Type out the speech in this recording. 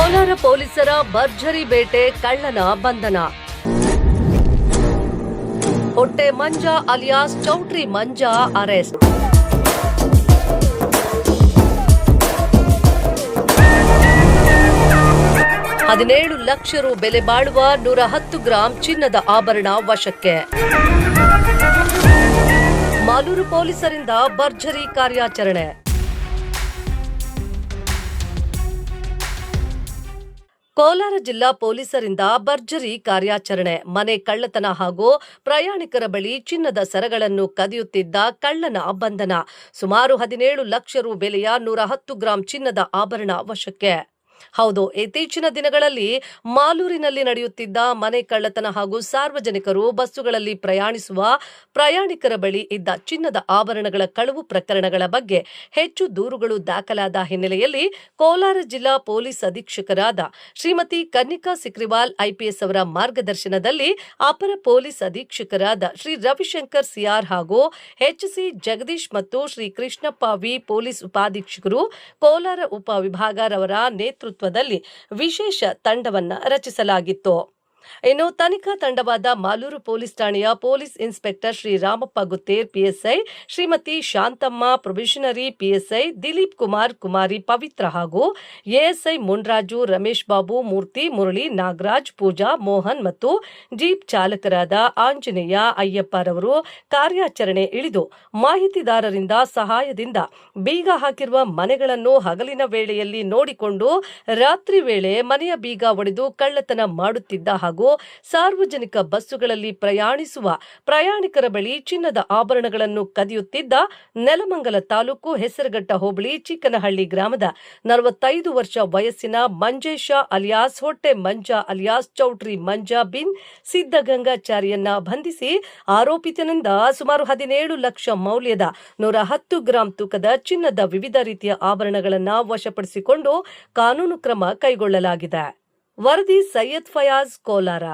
ಕೋಲಾರ ಪೊಲೀಸರ ಭರ್ಜರಿ ಬೇಟೆ, ಕಳ್ಳನ ಬಂಧನ. ಹೊಟ್ಟೆ ಮಂಜ ಅಲಿಯಾಸ್ ಚೌಟ್ರಿ ಮಂಜ ಅರೆಸ್ಟ್. $17 ಲಕ್ಷ ಬೆಲೆ ಬಾಳುವ 110 ಗ್ರಾಂ ಚಿನ್ನದ ಆಭರಣ ವಶಕ್ಕೆ. ಮಾಲೂರು ಪೊಲೀಸರಿಂದ ಭರ್ಜರಿ ಕಾರ್ಯಾಚರಣೆ. ಕೋಲಾರ ಜಿಲ್ಲಾ ಪೊಲೀಸರಿಂದ ಭರ್ಜರಿ ಕಾರ್ಯಾಚರಣೆ. ಮನೆ ಕಳ್ಳತನ ಹಾಗೂ ಪ್ರಯಾಣಿಕರ ಬಳಿ ಚಿನ್ನದ ಸರಗಳನ್ನು ಕದಿಯುತ್ತಿದ್ದ ಕಳ್ಳನ ಬಂಧನ. ಸುಮಾರು $17 ಲಕ್ಷ ಬೆಲೆಯ 110 ಗ್ರಾಂ ಚಿನ್ನದ ಆಭರಣ ವಶಕ್ಕೆ. ಹೌದು, ಇತ್ತೀಚಿನ ದಿನಗಳಲ್ಲಿ ಮಾಲೂರಿನಲ್ಲಿ ನಡೆಯುತ್ತಿದ್ದ ಮನೆ ಕಳ್ಳತನ ಹಾಗೂ ಸಾರ್ವಜನಿಕರು ಬಸ್ಸುಗಳಲ್ಲಿ ಪ್ರಯಾಣಿಸುವ ಪ್ರಯಾಣಿಕರ ಬಳಿ ಇದ್ದ ಚಿನ್ನದ ಆಭರಣಗಳ ಕಳವು ಪ್ರಕರಣಗಳ ಬಗ್ಗೆ ಹೆಚ್ಚು ದೂರುಗಳು ದಾಖಲಾದ ಹಿನ್ನೆಲೆಯಲ್ಲಿ ಕೋಲಾರ ಜಿಲ್ಲಾ ಪೊಲೀಸ್ ಅಧೀಕ್ಷಕರಾದ ಶ್ರೀಮತಿ ಕನ್ನಿಕಾ ಸಿಕ್ರಿವಾಲ್ ಐಪಿಎಸ್ ಅವರ ಮಾರ್ಗದರ್ಶನದಲ್ಲಿ ಅಪರ ಪೊಲೀಸ್ ಅಧೀಕ್ಷಕರಾದ ಶ್ರೀ ರವಿಶಂಕರ್ ಸಿಆರ್ ಹಾಗೂ ಎಚ್ಸಿ ಜಗದೀಶ್ ಮತ್ತು ಶ್ರೀ ಕೃಷ್ಣಪ್ಪ ವಿ ಪೊಲೀಸ್ ಉಪಾಧೀಕ್ಷಕರು ಕೋಲಾರ ಉಪವಿಭಾಗರವರ ನೇತೃತ್ವದಲ್ಲಿ ವಿಶೇಷ ತಂಡವನ್ನ ರಚಿಸಲಾಗಿತ್ತು. ಇನ್ನು ತನಿಖಾ ತಂಡವಾದ ಮಾಲೂರು ಪೊಲೀಸ್ ಠಾಣೆಯ police inspector Shri Ramappa Gutter PSI, Shrimati Shanthamma probationary PSI, Dilip Kumar, Kumari Pavithra ಹಾಗೂ ಎಎಸ್ಐ ಮುನ್ರಾಜು, ರಮೇಶ್ ಬಾಬು, ಮೂರ್ತಿ, ಮುರಳಿ, ನಾಗರಾಜ್, ಪೂಜಾ, ಮೋಹನ್ ಮತ್ತು ಜೀಪ್ ಚಾಲಕರಾದ ಆಂಜನೇಯ, ಅಯ್ಯಪ್ಪರವರು ಕಾರ್ಯಾಚರಣೆ ಇಳಿದು ಮಾಹಿತಿದಾರರಿಂದ ಸಹಾಯದಿಂದ ಬೀಗ ಹಾಕಿರುವ ಮನೆಗಳನ್ನು ಹಗಲಿನ ವೇಳೆಯಲ್ಲಿ ನೋಡಿಕೊಂಡು ರಾತ್ರಿ ವೇಳೆ ಮನೆಯ ಬೀಗ ಒಡೆದು ಕಳ್ಳತನ ಮಾಡುತ್ತಿದ್ದ ಹಾಗೂ ಸಾರ್ವಜನಿಕ ಬಸ್ಸುಗಳಲ್ಲಿ ಪ್ರಯಾಣಿಸುವ ಪ್ರಯಾಣಿಕರ ಬಳಿ ಚಿನ್ನದ ಆಭರಣಗಳನ್ನು ಕದಿಯುತ್ತಿದ್ದ ನೆಲಮಂಗಲ ತಾಲೂಕು ಹೆಸರಘಟ್ಟ ಹೋಬಳಿ ಚಿಕ್ಕನಹಳ್ಳಿ ಗ್ರಾಮದ 45 ವರ್ಷ ವಯಸ್ಸಿನ ಮಂಜೇಶ ಅಲಿಯಾಸ್ ಹೊಟ್ಟೆ ಮಂಜ ಅಲಿಯಾಸ್ ಚೌಟ್ರಿ ಮಂಜ ಬಿನ್ ಸಿದ್ದಗಂಗಾಚಾರ್ಯನ್ನ ಬಂಧಿಸಿ ಆರೋಪಿತನಿಂದ ಸುಮಾರು $17 ಲಕ್ಷ ಮೌಲ್ಯದ 110 ಗ್ರಾಂ ತೂಕದ ಚಿನ್ನದ ವಿವಿಧ ರೀತಿಯ ಆಭರಣಗಳನ್ನು ವಶಪಡಿಸಿಕೊಂಡು ಕಾನೂನು ಕ್ರಮ ಕೈಗೊಳ್ಳಲಾಗಿದೆ. ವರದಿ ಸೈಯದ್ ಫಯಾಜ್, ಕೋಲಾರ.